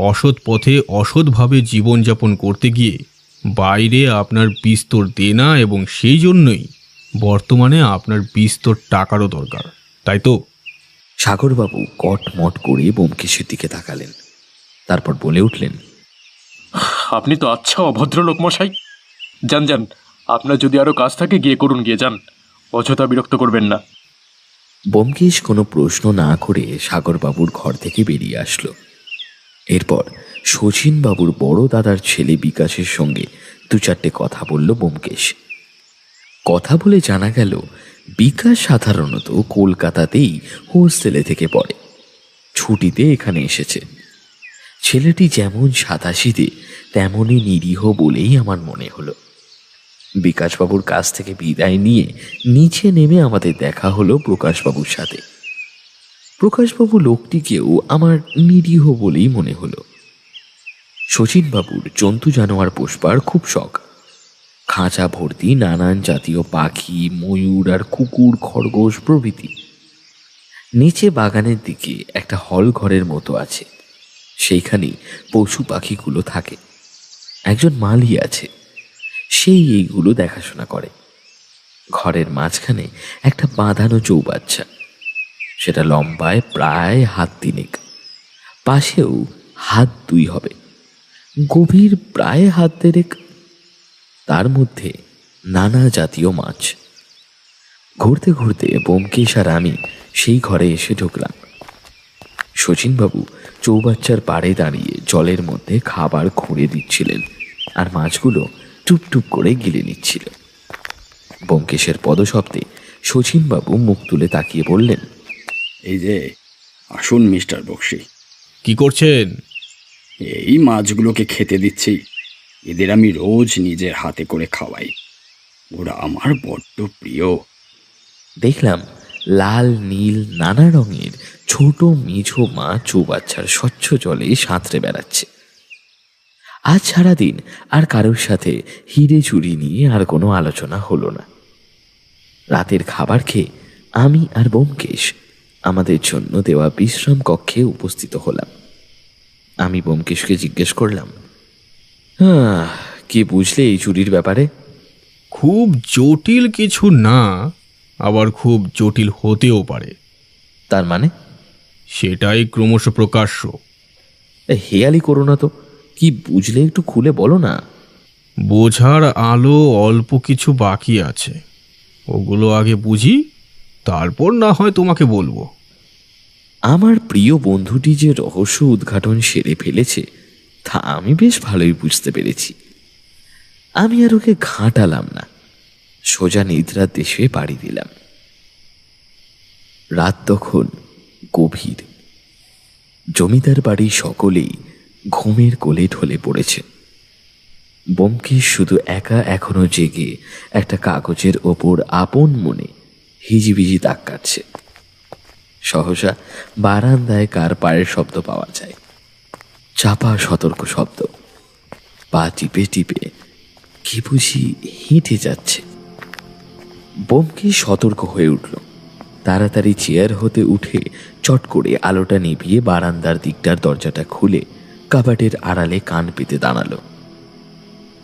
অসৎ পথে অসৎভাবে জীবনযাপন করতে গিয়ে বাইরে আপনার বিস্তর দেনা, এবং সেই জন্যই বর্তমানে আপনার বিস্তর টাকারও দরকার, তাই তো? সাগরবাবু কটমট করে ব্যোমকেশের দিকে তাকালেন, তারপর বলে উঠলেন, আপনি তো আচ্ছা অভদ্র লোক মশাই। যান যান, আপনার যদি আরও কাজ থাকে গিয়ে করুন, গিয়ে যান, অযথা বিরক্ত করবেন না। ব্যোমকেশ কোনো প্রশ্ন না করে সাগরবাবুর ঘর থেকে বেরিয়ে আসলো। এরপর শচীনবাবুর বড় দাদার ছেলে বিকাশের সঙ্গে দু চারটে কথা বলল ব্যোমকেশ। কথা বলে জানা গেল বিকাশ সাধারণত কলকাতাতেই হোস্টেলে থেকে পড়ে, ছুটিতে এখানে এসেছে। ছেলেটি যেমন সাদাসিধে তেমনই নিরীহ বলেই আমার মনে হলো। বিকাশবাবুর কাছ থেকে বিদায় নিয়ে নিচে নেমে আমাদের দেখা হলো প্রকাশবাবুর সাথে। প্রকাশবাবু লোকটিকেও আমার নিরীহ বলেই মনে হলো। শচীনবাবুর জন্তু জানোয়ার পোষবার খুব শখ। খাঁচা ভর্তি নানান জাতীয় পাখি, ময়ূর আর কুকুর, খরগোশ প্রভৃতি। নিচে বাগানের দিকে একটা হল ঘরের মতো আছে, সেইখানেই পশু পাখিগুলো থাকে। একজন মালি আছে, সেই এইগুলো দেখাশোনা করে। ঘরের মাঝখানে একটা বাঁধানো চৌবাচ্চা, সেটা লম্বায় প্রায় হাত তিনেক, পাশেও হাত দুই হবে, গভীর প্রায় হাত দেড়েক। তার মধ্যে নানা জাতীয় মাছ। ঘুরতে ঘুরতে ব্যোমকেশ আর আমি সেই ঘরে এসে ঢুকলাম। শচীনবাবু চৌবাচ্চার পাড়ে দাঁড়িয়ে জলের মধ্যে খাবার খুঁড়ে দিচ্ছিলেন, আর মাছগুলো টুপটুপ করে গিলে নিচ্ছিল। ব্যোমকেশের পদশব্দে শচীনবাবু মুখ তুলে তাকিয়ে বললেন, এই যে আসুন মিস্টার বক্সি। কি করছেন? এই মাছগুলোকে খেতে দিচ্ছি। এদের আমি রোজ নিজের হাতে করে খাওয়াই, ওরা আমার বড্ড প্রিয়। দেখলাম লাল নীল নানা রঙের ছোট মেঝো মাছ চৌবাচ্চার স্বচ্ছ জলে সাঁতরে বেড়াচ্ছে। আজ সারাদিন আর কারোর সাথে হিরে চুরি নিয়ে আর কোনো আলোচনা হলো না। রাতের খাবার খেয়ে আমি আর ব্যোমকেশ আমাদের জন্য দেওয়া বিশ্রাম কক্ষে উপস্থিত হলাম। আমি ব্যোমকেশকে জিজ্ঞেস করলাম, কি বুঝলে এই চুরির ব্যাপারে? খুব জটিল কিছু না, আবার খুব জটিল হতেও পারে। তার মানে? সেটাই ক্রমশ প্রকাশ্য। হেয়ালি করো না তো, কি বুঝলে একটু খুলে বলো না। বোঝার আলো অল্প কিছু বাকি আছে, ওগুলো আগে বুঝি, তারপর না হয় তোমাকে বলবো। আমার প্রিয় বন্ধুটি যে রহস্য উদ্ঘাটন সেরে ফেলেছে তা আমি বেশ ভালোই বুঝতে পেরেছি। আমি আর ওকে ঘাঁটালাম না, সোজা নিদ্রার দেশে পাড়ি দিলাম। রাত তখন গভীর। জমিদার বাড়ির সকলেই ঘুমের কোলে ঢলে পড়েছে। ব্যোমকেশ শুধু একা এখনো জেগে একটা কাগজের ওপর আপন মনে হিজিবিজি দাগ কাটছে। সহসা বারান্দায় কার পায়ের শব্দ পাওয়া যায়, চাপা সতর্ক শব্দ। পা টিপে টিপে কি বুঝি হেঁটে যাচ্ছে। ব্যোমকেশ সতর্ক হয়ে উঠল। তাড়াতাড়ি চেয়ার হতে উঠে চট করে আলোটা নিভিয়ে বারান্দার দিকটার দরজাটা খুলে কাবাটের আড়ালে কান পেতে দাঁড়ালো।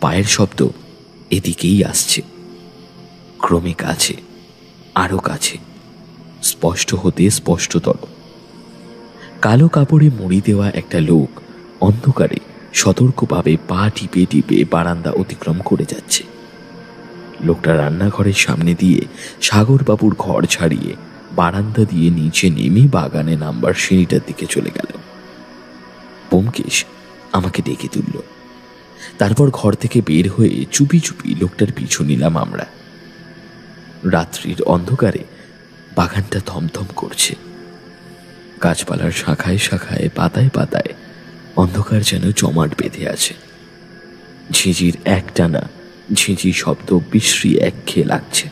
পায়ের শব্দ এদিকেই আসছে, ক্রমে কাছে, আরো কাছে, স্পষ্ট হতে স্পষ্টতর। কালো কাপড়ে মুড়ি দেওয়া একটা লোক অন্ধকারে সতর্কভাবে পা টিপে টিপে বারান্দা অতিক্রম করে যাচ্ছে। লোকটা রান্নাঘরের সামনে দিয়ে সাগরবাবুর ঘর ছাড়িয়ে বারান্দা দিয়ে নিচে নেমে বাগানে নামবার সিঁড়িটার দিকে চলে গেল। ব্যোমকেশ আমাকে ডেকে তুলল। তারপর ঘর থেকে বের হয়ে চুপি চুপি লোকটার পিছু নিলাম আমরা। রাত্রির অন্ধকারে বাগানটা থমথম করছে। গাছপালার শাখায় শাখায় পাতায় পাতায় অন্ধকার যেন জমাট বেঁধে আছে। ঝিঁঝির একটানা ঝিঁঝি শব্দ বিশ্রী একঘেয়ে লাগছে।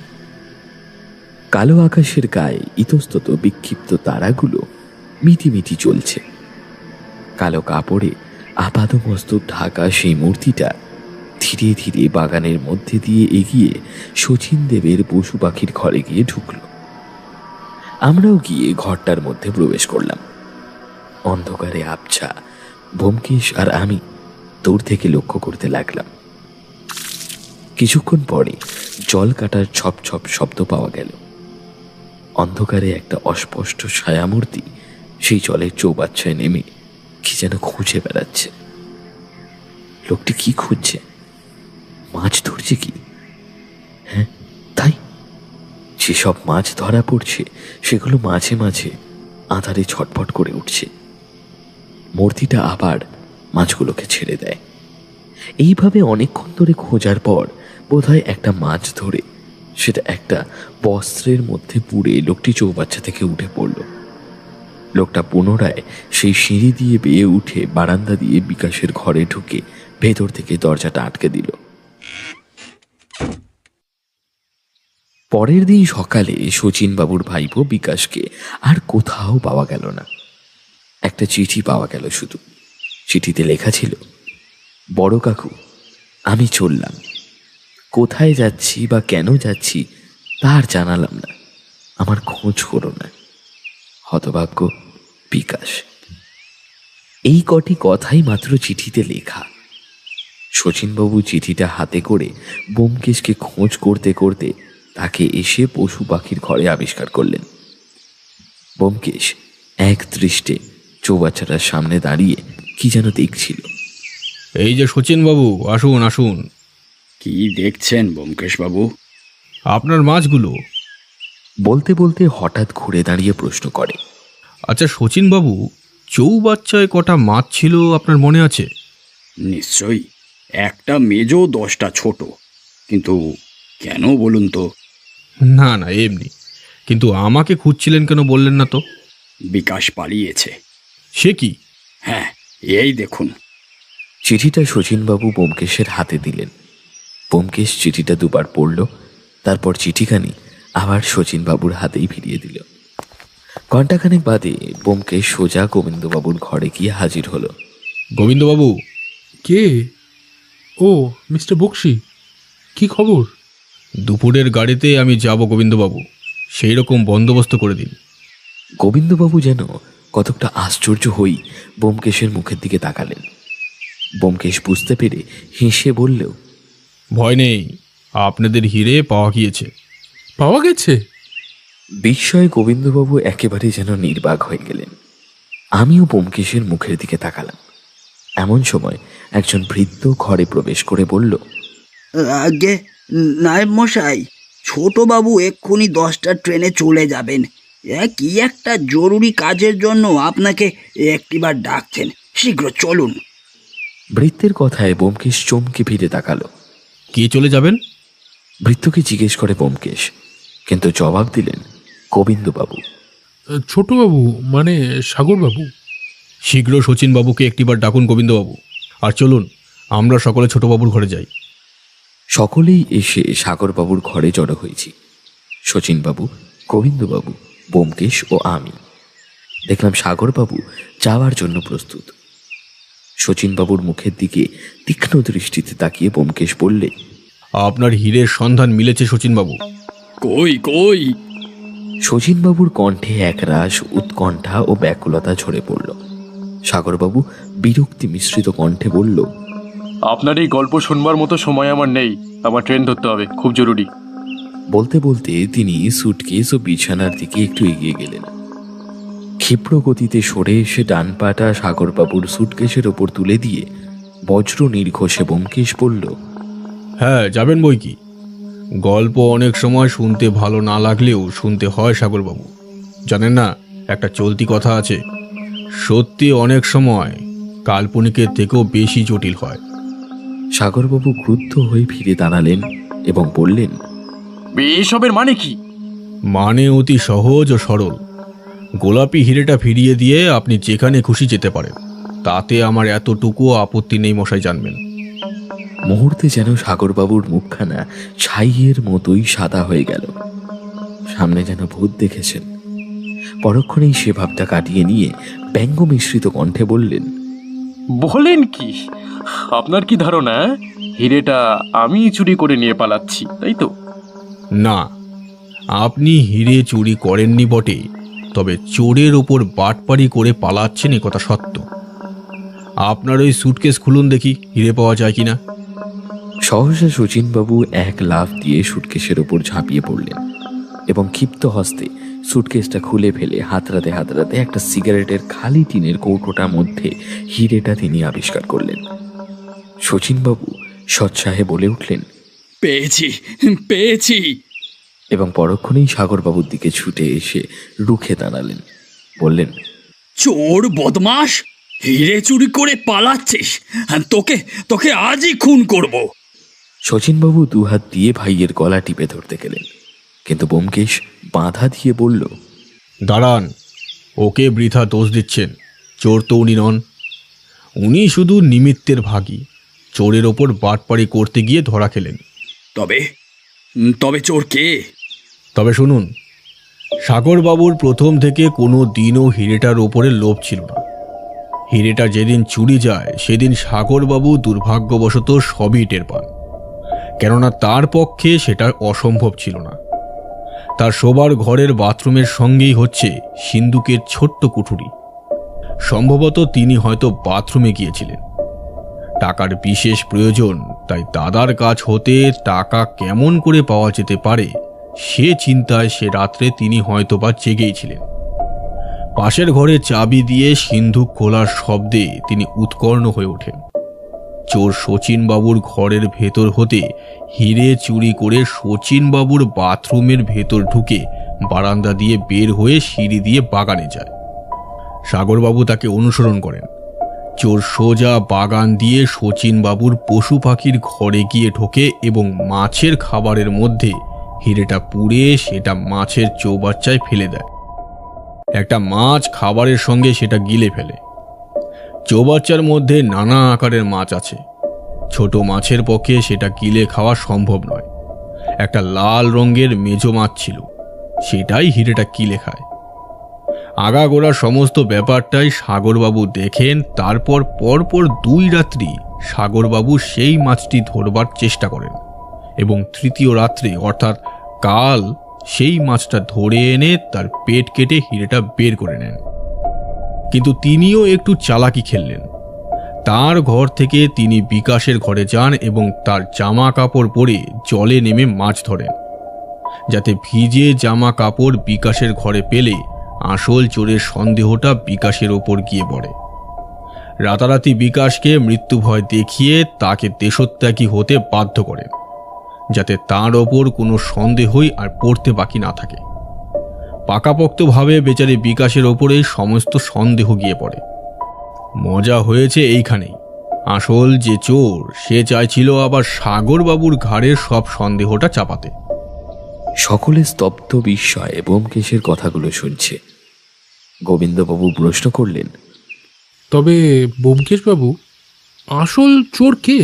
কালো আকাশের গায়ে ইতস্তত বিক্ষিপ্ত তারাগুলো মিটিমিটি চলছে। কালো কাপড়ে আপাদমস্তক ঢাকা সেই মূর্তিটা ধীরে ধীরে বাগানের মধ্যে দিয়ে এগিয়ে শচীন দেবের পশু পাখির ঘরে গিয়ে ঢুকল। আমরাও গিয়ে ঘরটার মধ্যে প্রবেশ করলাম। অন্ধকারে আবছা ব্যোমকেশ আর আমি দূর থেকে লক্ষ্য করতে লাগলাম। কিছুক্ষণ পরে জল কাটার ছপ ছপ শব্দ পাওয়া গেল। অন্ধকারে একটা অস্পষ্ট ছায়ামূর্তি সেই জলের চৌবাচ্চায় নেমে কি যেন খুঁজে বেড়াচ্ছে। লোকটি কি খুঁজছে? মাছ ধরছে কি? হ্যাঁ, তাই। যেসব মাছ ধরা পড়ছে সেগুলো মাঝে মাঝে আঁধারে ছটফট করে উঠছে। মূর্তিটা আবার মাছগুলোকে ছেড়ে দেয়। এইভাবে অনেকক্ষণ ধরে খোঁজার পর বোধহয় একটা মাছ ধরে সেটা একটা বস্ত্রের মধ্যে পুড়ে লোকটি চৌবাচ্চা থেকে উঠে পড়ল। লোকটা পুনরায় সেই সিঁড়ি দিয়ে বেয়ে উঠে বারান্দা দিয়ে বিকাশের ঘরে ঢুকে ভেতর থেকে দরজাটা আটকে দিল। পরের দিন সকালে শচীনবাবুর ভাইপো বিকাশকে আর কোথাও পাওয়া গেল না। একটা চিঠি পাওয়া গেল শুধু। চিঠিতে লেখা ছিল, বড় কাকু, আমি চললাম। কোথায় যাচ্ছি বা কেন যাচ্ছি তার জানালাম না, আমার খোঁজ করো না। হতভাগ্য বিকাশ। এই কটি কথাই মাত্র চিঠিতে লেখা। শচীনবাবু চিঠিটা হাতে করে ব্যোমকেশকে খোঁজ করতে করতে তাকে এসে পশু পাখির ঘরে আবিষ্কার করলেন। ব্যোমকেশ এক দৃষ্টে চৌবাচ্চাটার সামনে দাঁড়িয়ে কি যেন দেখছিল। এই যে শচীনবাবু, আসুন আসুন। কি দেখছেন ব্যোমকেশ বাবু? আপনার মাছগুলো। বলতে বলতে হঠাৎ ঘুরে দাঁড়িয়ে প্রশ্ন করে, আচ্ছা শচীনবাবু, চৌবাচ্চায় কটা মাছ ছিল আপনার মনে আছে? নিশ্চয়ই, একটা মেজো 10টা ছোট। কিন্তু কেন বলুন তো? না না, এমনি। কিন্তু আমাকে খুঁজছিলেন কেন বললেন না তো? বিকাশ পালিয়েছে। সে কি? হ্যাঁ, এই দেখুন। চিঠিটা শচীনবাবু ব্যোমকেশের হাতে দিলেন। ব্যোমকেশ চিঠিটা দুবার পড়ল, তারপর চিঠিখানি আবার শচীনবাবুর হাতেই ফিরিয়ে দিল। ঘণ্টাখানেক বাদে ব্যোমকেশ সোজা গোবিন্দবাবুর ঘরে গিয়ে হাজির হলো। গোবিন্দবাবু। কে? ও, মিস্টার বক্সি, কি খবর? দুপুরের গাড়িতে আমি যাব গোবিন্দবাবু, সেই রকম বন্দোবস্ত করে দিন। গোবিন্দবাবু যেন কতকটা আশ্চর্য হই ব্যোমকেশের মুখের দিকে তাকালেন। ব্যোমকেশ বুঝতে পেরে হেসে বললেও, ভয় নেই, আপনাদের হিরে পাওয়া গিয়েছে। পাওয়া গেছে? বিস্ময়ে গোবিন্দবাবু একেবারে যেন নির্বাক হয়ে গেলেন। আমিও ব্যোমকেশের মুখের দিকে তাকালাম। এমন সময় একজন ভৃত্য ঘরে প্রবেশ করে বলল, আগে নায়েব মশাই, ছোটবাবু এক্ষুনি 10টার ট্রেনে চলে যাবেন। কি একটা জরুরি কাজের জন্য আপনাকে একটিবার ডাকছেন, শীঘ্র চলুন। ভৃত্যের কথায় ব্যোমকেশ চমকে ফিরে তাকালো। কে চলে যাবেন? ভৃত্যকে জিজ্ঞেস করে ব্যোমকেশ, কিন্তু জবাব দিলেন গোবিন্দবাবু। ছোটবাবু মানে সাগরবাবু। শীঘ্র শচীনবাবুকে একটিবার ডাকুন গোবিন্দবাবু। আর চলুন, আমরা সকলে ছোটবাবুর ঘরে যাই। সকলেই এসে সাগরবাবুর ঘরে জড়ো হয়েছি। শচীনবাবু, গোবিন্দবাবু, ব্যোমকেশ ও আমি। দেখলাম সাগরবাবু যাওয়ার জন্য প্রস্তুত। শচীনবাবুর মুখের দিকে তীক্ষ্ণ দৃষ্টিতে তাকিয়ে ব্যোমকেশ বললে, আপনার হীরের সন্ধান মিলেছে শচীনবাবু। কই কই? শচীনবাবুর কণ্ঠে একরাশ উৎকণ্ঠা ও ব্যাকুলতা ঝরে পড়ল। সাগরবাবু বিরক্তি মিশ্রিত কণ্ঠে বলল, আপনার এই গল্প শুনবার মতো সময় আমার নেই, আমার ট্রেন ধরতে হবে, খুব জরুরি। বলতে বলতে তিনি সুটকেস ও বিছানার দিকে একটু এগিয়ে গেলেন। ক্ষিপ্র গতিতে সরে এসে ডান পাটা সাগরবাবুর সুটকেসের ওপর তুলে দিয়ে বজ্র নির্ঘোষে ব্যোমকেশ বলল, হ্যাঁ, যাবেন বই কি। গল্প অনেক সময় শুনতে ভালো না লাগলেও শুনতে হয় সাগরবাবু। জানেন না, একটা চলতি কথা আছে, সত্যি অনেক সময় কাল্পনিকের থেকেও বেশি জটিল হয়। সাগরবাবু ক্রুদ্ধ হয়ে ফিরে দাঁড়ালেন এবং বললেন, এসবের মানে কি? মানে অতি সহজ ও সরল। গোলাপি হিরেটা ফিরিয়ে দিয়ে আপনি যেখানে খুশি যেতে পারেন, তাতে আমার এতটুকু আপত্তি নেই মশাই, জানবেন। মুহূর্তে যেন সাগরবাবুর মুখখানা ছাইয়ের মতোই সাদা হয়ে গেল। সামনে যেন ভূত দেখেছেন। পরক্ষণেই সে ভাবটা কাটিয়ে নিয়ে ব্যঙ্গ মিশ্রিত কণ্ঠে বললেন, বলেন কি? আপনার কি ধারণা হিরেটা আমি চুরি করে নিয়ে পালাচ্ছি, তাই তো? না, আপনি হিরে চুরি করেননি বটে, তবে চোরের ওপর বাটপাড়ি করে পালাচ্ছেন এ কথা সত্য। আপনার ওই সুটকেস খুলুন দেখি, হিরে পাওয়া যায় কিনা। সহসা শচীনবাবু এক লাফ দিয়ে সুটকেসের ওপর ঝাঁপিয়ে পড়লেন এবং ক্ষিপ্ত হস্তে সুটকেসটা খুলে ফেলে হাতড়াতে হাতড়াতে একটা সিগারেটের খালি টিনের কৌটোটার মধ্যে হিরেটা তিনি আবিষ্কার করলেন। শচীনবাবু সৎসাহে বলে উঠলেন, পেয়েছি পেয়েছি। এবং পরক্ষণেই সাগরবাবুর দিকে ছুটে এসে রুখে দাঁড়ালেন। বললেন, চোর বদমাস, হিরে চুরি করে পালাচ্ছিস? তোকে তোকে আজই খুন করব। শচীনবাবু দুহাত দিয়ে ভাইয়ের গলা টিপে ধরতে গেলেন, কিন্তু ব্যোমকেশ বাধা দিয়ে বলল, দাঁড়ান, ওকে বৃথা দোষ দিচ্ছেন। চোর তো উনি নন, উনি শুধু নিমিত্তের ভাগী। চোরের ওপর বাটপাড়ি করতে গিয়ে ধরা খেলেন। তবে তবে চোর কে? তবে শুনুন, সাগরবাবুর প্রথম থেকে কোনো দিনও হিরেটার ওপরে লোভ ছিল না। হিরেটা যেদিন চুরি যায় সেদিন সাগরবাবু দুর্ভাগ্যবশত সবই টের পান, কেননা তার পক্ষে সেটা অসম্ভব ছিল না। তার শোবার ঘরের বাথরুমের সঙ্গেই হচ্ছে সিন্দুকের ছোট্ট কুঠুরি। সম্ভবত তিনি হয়তো বাথরুমে গিয়েছিলেন। টাকার বিশেষ প্রয়োজন, তাই দাদার কাছ হতে টাকা কেমন করে পাওয়া যেতে পারে সে চিন্তায় সে রাত্রে তিনি হয়তোবা জেগেই ছিলেন। পাশের ঘরে চাবি দিয়ে সিন্ধুক খোলার শব্দে তিনি উৎকর্ণ হয়ে ওঠেন। চোর শচীনবাবুর ঘরের ভেতর হতে হিরে চুরি করে শচীনবাবুর বাথরুমের ভেতর ঢুকে বারান্দা দিয়ে বের হয়ে সিঁড়ি দিয়ে বাগানে যায়। সাগরবাবু তাকে অনুসরণ করেন। চোর সোজা বাগান দিয়ে শচীনবাবুর পশু পাখির ঘরে গিয়ে ঢোকে এবং মাছের খাবারের মধ্যে হিরেটা পুড়ে সেটা মাছের চৌবাচ্চায় ফেলে দেয়। একটা মাছ খাবারের সঙ্গে সেটা গিলে ফেলে। চৌবাচ্চার মধ্যে নানা আকারের মাছ আছে। ছোট মাছের পক্ষে সেটা গিলে খাওয়া সম্ভব নয়। একটা লাল রঙের মেজো মাছ ছিল, সেটাই হিরেটা গিলে খায়। আগাগোড়া সমস্ত ব্যাপারটাই সাগরবাবু দেখেন। তারপর পরপর 2 রাত্রি সাগরবাবু সেই মাছটি ধরবার চেষ্টা করেন এবং তৃতীয় রাত্রে অর্থাৎ কাল সেই মাছটা ধরে এনে তার পেট কেটে হিরেটা বের করে নেন। কিন্তু তিনিও একটু চালাকি খেললেন। তার ঘর থেকে তিনি বিকাশের ঘরে যান এবং তার জামা কাপড় পরে জলে নেমে মাছ ধরেন, যাতে ভিজে জামা কাপড় বিকাশের ঘরে পেলে আসল চোরের সন্দেহটা বিকাশের ওপর গিয়ে পড়ে। রাতারাতি বিকাশকে মৃত্যু ভয় দেখিয়ে তাকে দেশত্যাগী হতে বাধ্য করেন, যাতে তার ওপর কোনো সন্দেহই আর পড়তে বাকি না থাকে। পাকাপোক্তভাবে বেচারি বিকাশের ওপরে সমস্ত সন্দেহ গিয়ে পড়ে। মজা হয়েছে এইখানেই। আসল যে চোর সে চাইছিল আবার সাগরবাবুর ঘাড়ের সব সন্দেহটা চাপাতে। সকলে স্তব্ধ বিস্ময়ে ব্যোমকেশের কথাগুলো শুনছে। গোবিন্দবাবু প্রশ্ন করলেন। তবে ব্যোমকেশবাবু, আসল চোর কে?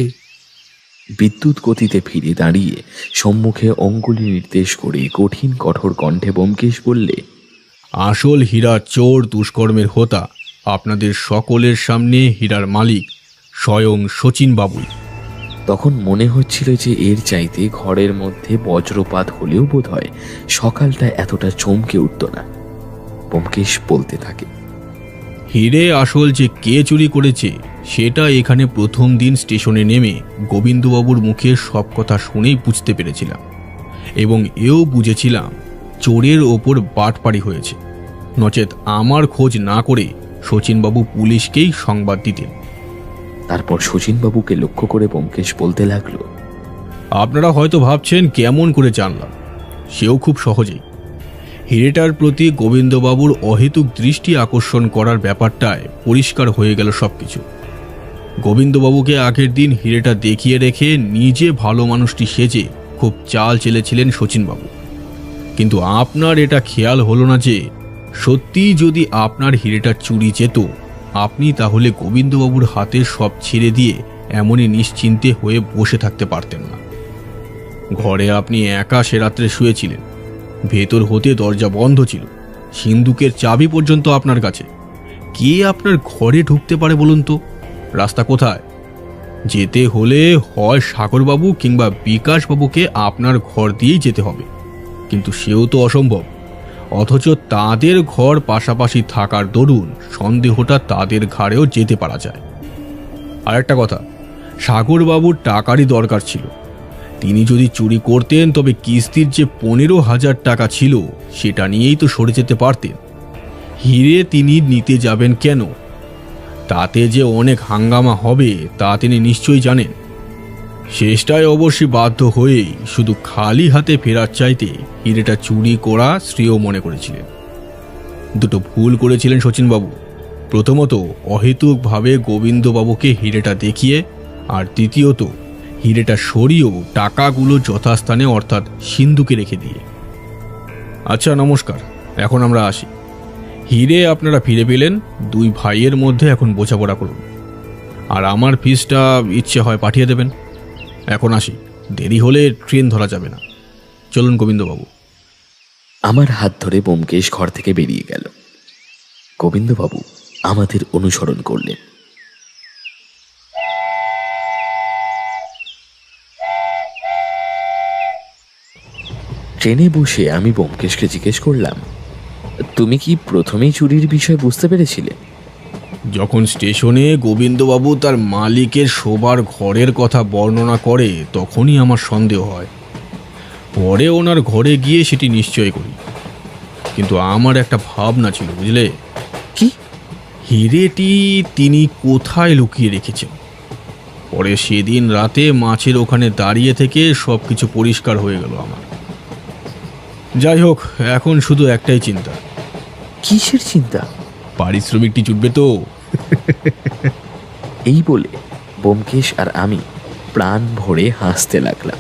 বিদ্যুৎ গতিতে ফিরে দাঁড়িয়ে সম্মুখে অঙ্গুলি নির্দেশ করে কঠিন কঠোর কণ্ঠে ব্যোমকেশ বললে, আসল হীরা চোর দুষ্কর্মের হোতা আপনাদের সকলের সামনে হীরার মালিক স্বয়ং শচীন বাবুই। তখন মনে হচ্ছিল যে এর চাইতে ঘরের মধ্যে বজ্রপাত হলেও বোধ হয় সকালটা এতটা চমকে উঠত না। ব্যোমকেশ বলতে থাকে, হিরে আসল যে কে চুরি করেছে সেটা এখানে প্রথম দিন স্টেশনে নেমে গোবিন্দবাবুর মুখে সব কথা শুনেই বুঝতে পেরেছিলাম, এবং এও বুঝেছিলাম চোরের ওপর বাটপাড়ি হয়েছে, নচেত আমার খোঁজ না করে শচীনবাবু পুলিশকেই সংবাদ দিতেন। তারপর শচীনবাবুকে লক্ষ্য করে ব্যোমকেশ বলতে লাগলো, আপনারা হয়তো ভাবছেন কেমন করে জানলাম, সেও খুব সহজেই। হিরেটার প্রতি গোবিন্দবাবুর অহেতুক দৃষ্টি আকর্ষণ করার ব্যাপারটায় পরিষ্কার হয়ে গেল সবকিছু। গোবিন্দবাবুকে আগের দিন হিরেটা দেখিয়ে রেখে নিজে ভালো মানুষটি সেজে খুব চাল চেলেছিলেন শচীনবাবু, কিন্তু আপনার এটা খেয়াল হলো না যে সত্যিই যদি আপনার হিরেটা চুরি যেত, আপনি তাহলে গোবিন্দবাবুর হাতে সব ছেড়ে দিয়ে এমনই নিশ্চিন্তে হয়ে বসে থাকতে পারতেন না। ঘরে আপনি একা সে রাত্রে শুয়েছিলেন, ভেতর হতে দরজা বন্ধ ছিল, সিন্দুকের চাবি পর্যন্ত আপনার কাছে। কে আপনার ঘরে ঢুকতে পারে বলুন তো? রাস্তা কোথায়? যেতে হলে হয় সাগরবাবু কিংবা বিকাশবাবুকে আপনার ঘর দিয়েই যেতে হবে, কিন্তু সেও তো অসম্ভব। অথচ তাদের ঘর পাশাপাশি থাকার দরুন সন্দেহটা তাদের ঘাড়েও যেতে পারা যায়। আর একটা কথা, সাগরবাবুর টাকারই দরকার ছিল। তিনি যদি চুরি করতেন তবে কিস্তির যে 15,000 টাকা ছিল সেটা নিয়েই তো সরে যেতে পারতেন। হিরে তিনি নিতে যাবেন কেন? তাতে যে অনেক হাঙ্গামা হবে তা তিনি নিশ্চয়ই জানেন। শেষটায় অবশ্যই বাধ্য হয়েই শুধু খালি হাতে ফেরার চাইতে হিরেটা চুরি করা শ্রেয় মনে করেছিলেন। দুটো ভুল করেছিলেন শচীনবাবু। প্রথমত, অহেতুকভাবে গোবিন্দবাবুকে হিরেটা দেখিয়ে, আর দ্বিতীয়ত, হিরেটা সরিয়েও টাকাগুলো যথাস্থানে অর্থাৎ সিন্ধুকে রেখে দিয়ে। আচ্ছা, নমস্কার, এখন আমরা আসি। হিরে আপনারা ফিরে পেলেন, দুই ভাইয়ের মধ্যে এখন বোঝাপড়া করুন, আর আমার ফিসটা ইচ্ছে হয় পাঠিয়ে দেবেন। এখন আসি, দেরি হলে ট্রেন ধরা যাবে না। চলুন গোবিন্দবাবু। আমার হাত ধরে ব্যোমকেশ ঘর থেকে বেরিয়ে গেল। গোবিন্দবাবু আমাদের অনুসরণ করলেন। ট্রেনে বসে আমি ব্যোমকেশকে জিজ্ঞেস করলাম, তুমি কি প্রথমেই চুরির বিষয় বুঝতে পেরেছিলে? যখন স্টেশনে গোবিন্দবাবু তার মালিকের শোবার ঘরের কথা বর্ণনা করে তখনই আমার সন্দেহ হয়। পরে ওনার ঘরে গিয়ে সেটি নিশ্চয় করি, কিন্তু আমার একটা ভাবনা ছিল, বুঝলে? কি? হিরেটি তিনি কোথায় লুকিয়ে রেখেছেন। পরে সেদিন রাতে মাছের ওখানে দাঁড়িয়ে থেকে সব কিছু পরিষ্কার হয়ে গেল আমার। যাই হোক, এখন শুধু একটাই চিন্তা। কিসের চিন্তা? পারিশ্রমিকটি জুটবে তো? এই বলে ব্যোমকেশ আর আমি প্রাণ ভরে হাসতে লাগলাম।